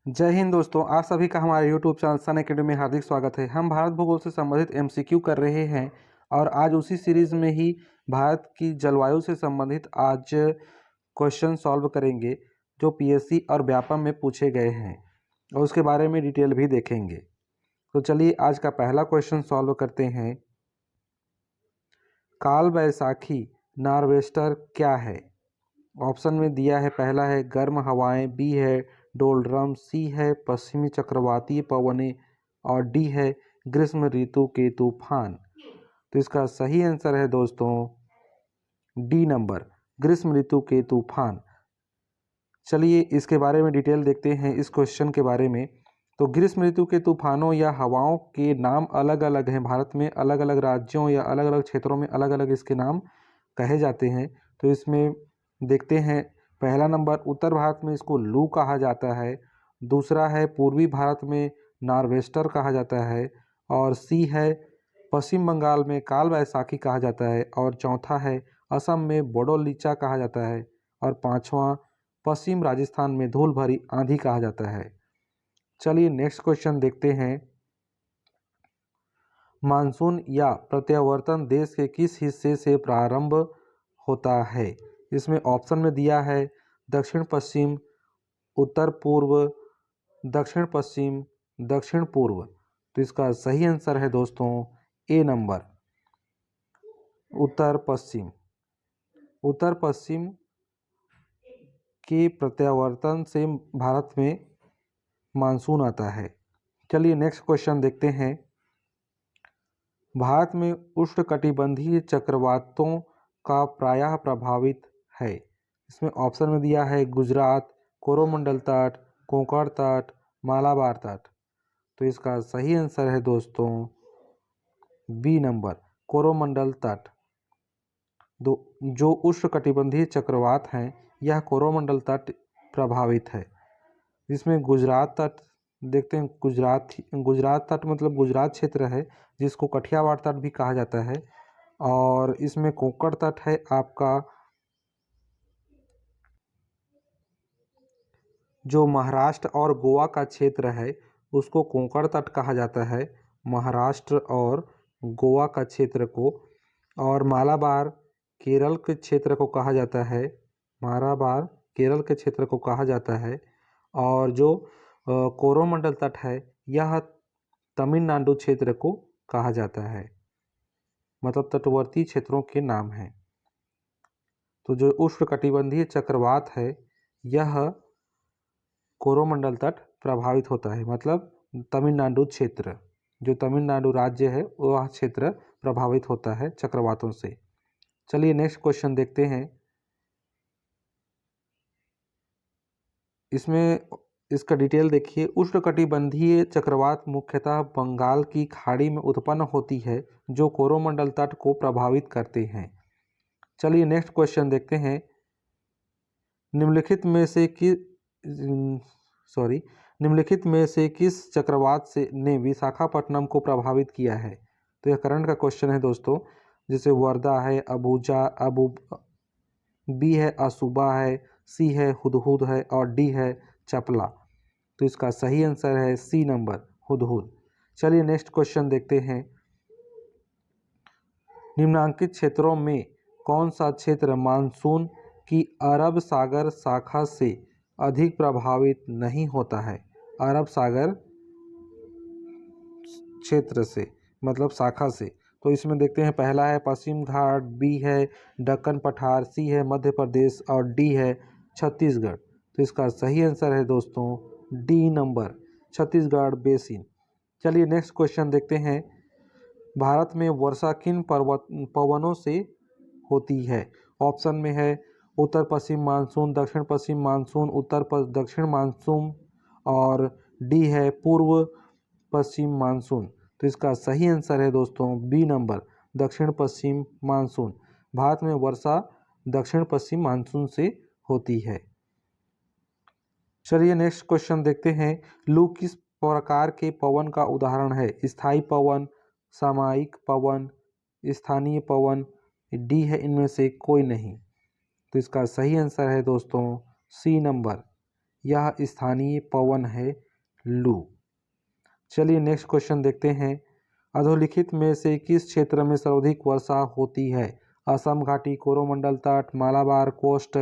जय हिंद दोस्तों, आप सभी का हमारे YouTube चैनल सन एकेडमी में हार्दिक स्वागत है। हम भारत भूगोल से संबंधित MCQ कर रहे हैं और आज उसी सीरीज में ही भारत की जलवायु से संबंधित आज क्वेश्चन सॉल्व करेंगे जो PSC और व्यापम में पूछे गए हैं और उसके बारे में डिटेल भी देखेंगे। तो चलिए आज का पहला क्वेश्चन सॉल्व करते हैं। काल बैसाखी नार्वेस्टर क्या है? ऑप्शन में दिया है, पहला है गर्म हवाएं, बी है डोलड्रम, सी है पश्चिमी चक्रवातीय पवनें और डी है ग्रीष्म ऋतु के तूफान। तो इसका सही आंसर है दोस्तों डी नंबर, ग्रीष्म ऋतु के तूफान। चलिए इसके बारे में डिटेल देखते हैं इस क्वेश्चन के बारे में। तो ग्रीष्म ऋतु के तूफानों या हवाओं के नाम अलग अलग हैं। भारत में अलग अलग राज्यों या अलग अलग क्षेत्रों में अलग अलग इसके नाम कहे जाते हैं। तो इसमें देखते हैं, पहला नंबर उत्तर भारत में इसको लू कहा जाता है, दूसरा है पूर्वी भारत में नार्वेस्टर कहा जाता है, और सी है पश्चिम बंगाल में काल बैसाखी कहा जाता है, और चौथा है असम में बोडोलिचा कहा जाता है, और पांचवा पश्चिम राजस्थान में धूल भरी आंधी कहा जाता है। चलिए नेक्स्ट क्वेश्चन देखते हैं। मानसून या प्रत्यावर्तन देश के किस हिस्से से प्रारंभ होता है? इसमें ऑप्शन में दिया है दक्षिण पश्चिम, उत्तर पूर्व, दक्षिण पश्चिम, दक्षिण पूर्व। तो इसका सही आंसर है दोस्तों ए नंबर, उत्तर पश्चिम। उत्तर पश्चिम के प्रत्यावर्तन से भारत में मानसून आता है। चलिए नेक्स्ट क्वेश्चन देखते हैं। भारत में उष्णकटिबंधीय चक्रवातों का प्रायः प्रभावित है। इसमें ऑप्शन में दिया है गुजरात, कोरोमंडल तट, कोंकण तट, मालाबार तट। तो इसका सही आंसर है दोस्तों बी नंबर, कोरोमंडल तट। जो उष्णकटिबंधीय चक्रवात हैं यह कोरोमंडल तट प्रभावित है। इसमें गुजरात तट देखते हैं, गुजरात तट मतलब गुजरात क्षेत्र है जिसको कठियावाड़ तट भी कहा जाता है, और इसमें कोंकण तट है आपका जो महाराष्ट्र और गोवा का क्षेत्र है उसको कोंकण तट कहा जाता है, महाराष्ट्र और गोवा का क्षेत्र को। और मालाबार केरल के क्षेत्र को कहा जाता है, मालाबार केरल के क्षेत्र को कहा जाता है। और जो कोरोमंडल तट है यह तमिलनाडु क्षेत्र को कहा जाता है, मतलब तटवर्ती क्षेत्रों के नाम हैं। तो जो उष्णकटिबंधीय चक्रवात है यह कोरोमंडल तट प्रभावित होता है, मतलब तमिलनाडु क्षेत्र, जो तमिलनाडु राज्य है वह क्षेत्र प्रभावित होता है चक्रवातों से। चलिए नेक्स्ट क्वेश्चन देखते हैं। इसमें इसका डिटेल देखिए। उष्णकटिबंधीय चक्रवात मुख्यतः बंगाल की खाड़ी में उत्पन्न होती है जो कोरोमंडल तट को प्रभावित करते हैं। चलिए नेक्स्ट क्वेश्चन देखते हैं। निम्नलिखित में से किस चक्रवात से ने विशाखापट्टनम को प्रभावित किया है? तो यह करंट का क्वेश्चन है दोस्तों। जैसे वर्धा है, बी है असूबा है, सी है हुदहुद है, और डी है चपला। तो इसका सही आंसर है सी नंबर, हुदहुद। चलिए नेक्स्ट क्वेश्चन देखते हैं। निम्नांकित क्षेत्रों में कौन सा क्षेत्र मानसून की अरब सागर शाखा से अधिक प्रभावित नहीं होता है? अरब सागर क्षेत्र से मतलब शाखा से। तो इसमें देखते हैं, पहला है पश्चिम घाट, बी है दक्कन पठार, सी है मध्य प्रदेश, और डी है छत्तीसगढ़। तो इसका सही आंसर है दोस्तों डी नंबर, छत्तीसगढ़ बेसिन। चलिए नेक्स्ट क्वेश्चन देखते हैं। भारत में वर्षा किन पवनों से होती है? ऑप्शन में है उत्तर पश्चिम मानसून, दक्षिण पश्चिम मानसून, दक्षिण मानसून, और डी है पूर्व पश्चिम मानसून। तो इसका सही आंसर है दोस्तों बी नंबर, दक्षिण पश्चिम मानसून। भारत में वर्षा दक्षिण पश्चिम मानसून से होती है। चलिए नेक्स्ट क्वेश्चन देखते हैं। लू किस प्रकार के पवन का उदाहरण है? स्थायी पवन, सामयिक पवन, स्थानीय पवन, डी है इनमें से कोई नहीं। तो इसका सही आंसर है दोस्तों सी नंबर, यह स्थानीय पवन है लू। चलिए नेक्स्ट क्वेश्चन देखते हैं। अधोलिखित में से किस क्षेत्र में सर्वाधिक वर्षा होती है? असम घाटी, कोरोमंडल तट, मालाबार कोस्ट,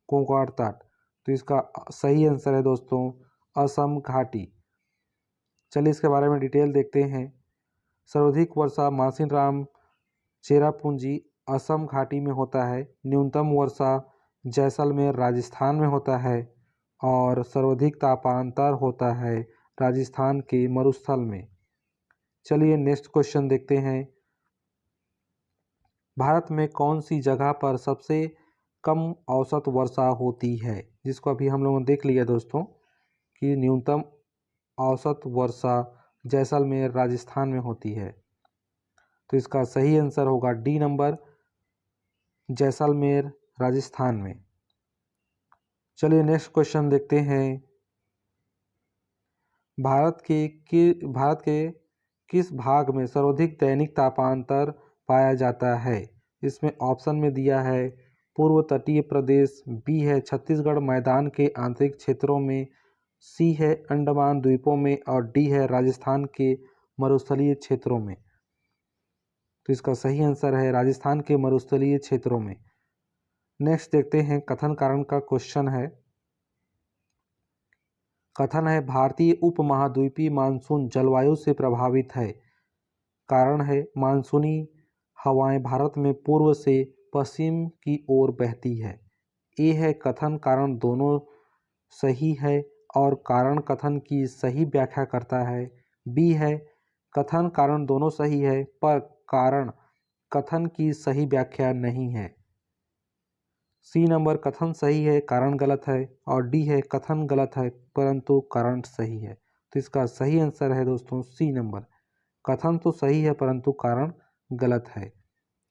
कोंकण तट। तो इसका सही आंसर है दोस्तों असम घाटी। चलिए इसके बारे में डिटेल देखते हैं। सर्वाधिक वर्षा मासिनराम, चेरापूंजी, असम घाटी में होता है। न्यूनतम वर्षा जैसलमेर, राजस्थान में होता है। और सर्वाधिक तापांतर होता है राजस्थान के मरुस्थल में। चलिए नेक्स्ट क्वेश्चन देखते हैं। भारत में कौन सी जगह पर सबसे कम औसत वर्षा होती है? जिसको अभी हम लोगों ने देख लिया दोस्तों कि न्यूनतम औसत वर्षा जैसलमेर राजस्थान में होती है। तो इसका सही आंसर होगा डी नंबर, जैसलमेर राजस्थान में। चलिए नेक्स्ट क्वेश्चन देखते हैं। भारत के किस भाग में सर्वाधिक दैनिक तापांतर पाया जाता है? इसमें ऑप्शन में दिया है पूर्व तटीय प्रदेश, बी है छत्तीसगढ़ मैदान के आंतरिक क्षेत्रों में, सी है अंडमान द्वीपों में और डी है राजस्थान के मरुस्थलीय क्षेत्रों में। तो इसका सही आंसर है राजस्थान के मरुस्थलीय क्षेत्रों में। नेक्स्ट देखते हैं कथन कारण का क्वेश्चन है। कथन है भारतीय उपमहाद्वीपीय मानसून जलवायु से प्रभावित है। कारण है मानसूनी हवाएं भारत में पूर्व से पश्चिम की ओर बहती है। ए है कथन कारण दोनों सही है और कारण कथन की सही व्याख्या करता है। बी है कथन कारण दोनों सही है पर कारण कथन की सही व्याख्या नहीं है। सी नंबर कथन सही है कारण गलत है और डी है कथन गलत है परंतु कारण सही है। तो इसका सही आंसर है दोस्तों सी नंबर, कथन तो सही है परंतु कारण गलत है।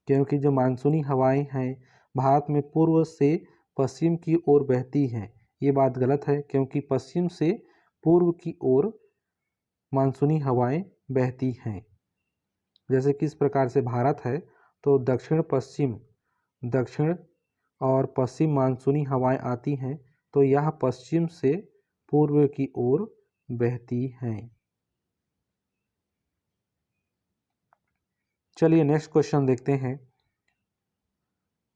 क्योंकि जो मानसूनी हवाएं हैं भारत में पूर्व से पश्चिम की ओर बहती हैं, ये बात गलत है क्योंकि पश्चिम से पूर्व की ओर मानसूनी हवाएं बहती हैं। जैसे किस प्रकार से भारत है तो दक्षिण और पश्चिम मानसूनी हवाएं आती हैं तो यह पश्चिम से पूर्व की ओर बहती हैं। चलिए नेक्स्ट क्वेश्चन देखते हैं।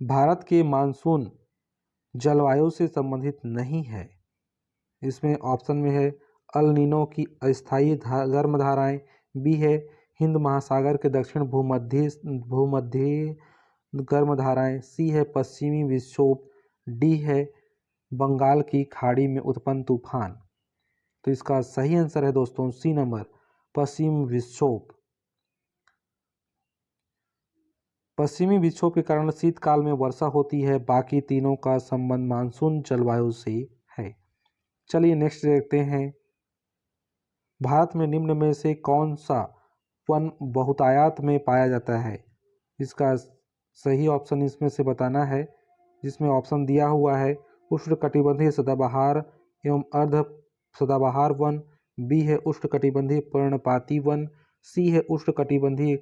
भारत के मानसून जलवायु से संबंधित नहीं है। इसमें ऑप्शन में है अल नीनो की अस्थायी गर्म धाराएं, बी है हिंद महासागर के दक्षिण भूमध्य गर्म धाराएं, सी है पश्चिमी विक्षोभ, डी है बंगाल की खाड़ी में उत्पन्न तूफान। तो इसका सही आंसर है दोस्तों सी नंबर, पश्चिम विक्षोभ। पश्चिमी विक्षोभ के कारण शीतकाल में वर्षा होती है, बाकी तीनों का संबंध मानसून जलवायु से है। चलिए नेक्स्ट देखते हैं। भारत में निम्न में से कौन सा वन बहुतायत में पाया जाता है? इसका सही ऑप्शन इसमें से बताना है, जिसमें ऑप्शन दिया हुआ है उष्णकटिबंधीय सदाबहार एवं अर्ध सदाबहार वन, बी है उष्णकटिबंधीय पर्णपाती वन, सी है उष्णकटिबंधीय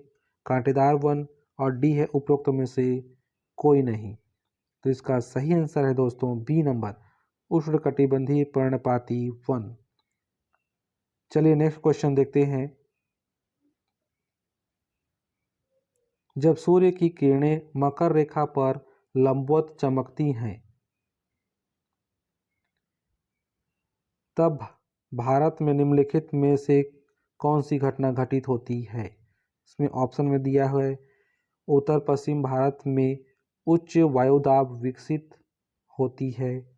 कांटेदार वन और डी है उपरोक्त में से कोई नहीं। तो इसका सही आंसर है दोस्तों बी नंबर, उष्णकटिबंधीय पर्णपाती वन। चलिए नेक्स्ट क्वेश्चन देखते हैं। जब सूर्य की किरणें मकर रेखा पर लंबवत चमकती हैं तब भारत में निम्नलिखित में से कौन सी घटना घटित होती है? इसमें ऑप्शन में दिया है उत्तर पश्चिम भारत में उच्च वायुदाब विकसित होती है,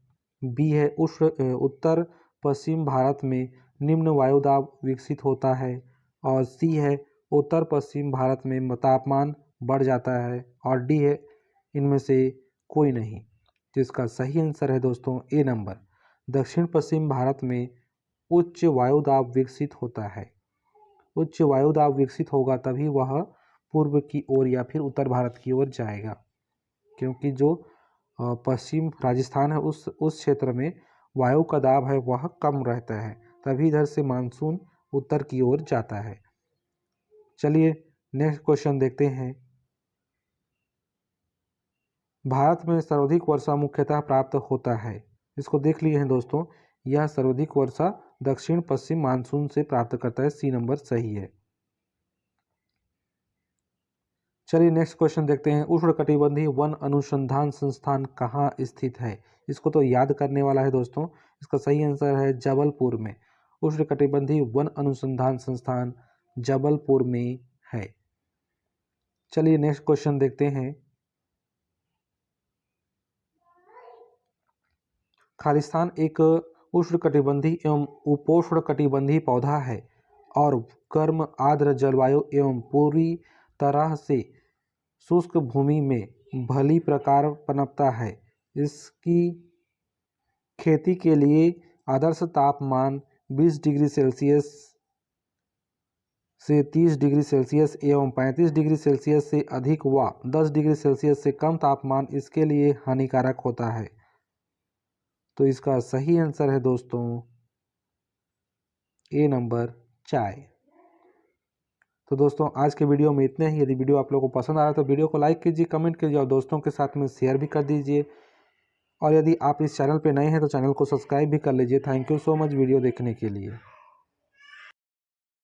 बी है उत्तर पश्चिम भारत में निम्न वायुदाब विकसित होता है और सी है उत्तर पश्चिम भारत में तापमान बढ़ जाता है और डी है इनमें से कोई नहीं। तो इसका सही आंसर है दोस्तों ए नंबर, दक्षिण पश्चिम भारत में उच्च वायुदाब विकसित होता है। उच्च वायुदाब विकसित होगा तभी वह पूर्व की ओर या फिर उत्तर भारत की ओर जाएगा, क्योंकि जो पश्चिम राजस्थान है उस क्षेत्र में वायु का दाब है वह कम रहता है, तभी इधर से मानसून उत्तर की ओर जाता है। चलिए नेक्स्ट क्वेश्चन देखते हैं। भारत में सर्वाधिक वर्षा मुख्यतः प्राप्त होता है। इसको देख लिए हैं दोस्तों यह सर्वाधिक वर्षा दक्षिण पश्चिम मानसून से प्राप्त करता है। सी नंबर सही है। चलिए नेक्स्ट क्वेश्चन देखते हैं। उष्णकटिबंधीय वन अनुसंधान संस्थान कहाँ स्थित है? इसको तो याद करने वाला है दोस्तों। इसका सही आंसर है जबलपुर में। उष्णकटिबंधीय वन अनुसंधान संस्थान जबलपुर में है। चलिए नेक्स्ट क्वेश्चन देखते हैं। खालिस्तान एक उष्णकटिबंधीय एवं उपोष्णकटिबंधीय पौधा है और गर्म आर्द्र जलवायु एवं पूरी तरह से शुष्क भूमि में भली प्रकार पनपता है। इसकी खेती के लिए आदर्श तापमान 20 डिग्री सेल्सियस से 30 डिग्री सेल्सियस एवं 35 डिग्री सेल्सियस से अधिक व 10 डिग्री सेल्सियस से कम तापमान इसके लिए हानिकारक होता है। तो इसका सही आंसर है दोस्तों ए नंबर चाय। तो दोस्तों आज के वीडियो में इतने ही। यदि वीडियो आप लोगों को पसंद आ रहा है तो वीडियो को लाइक कीजिए, कमेंट कीजिए और दोस्तों के साथ में शेयर भी कर दीजिए। और यदि आप इस चैनल पे नए हैं तो चैनल को सब्सक्राइब भी कर लीजिए। Thank you so much video देखने के लिए।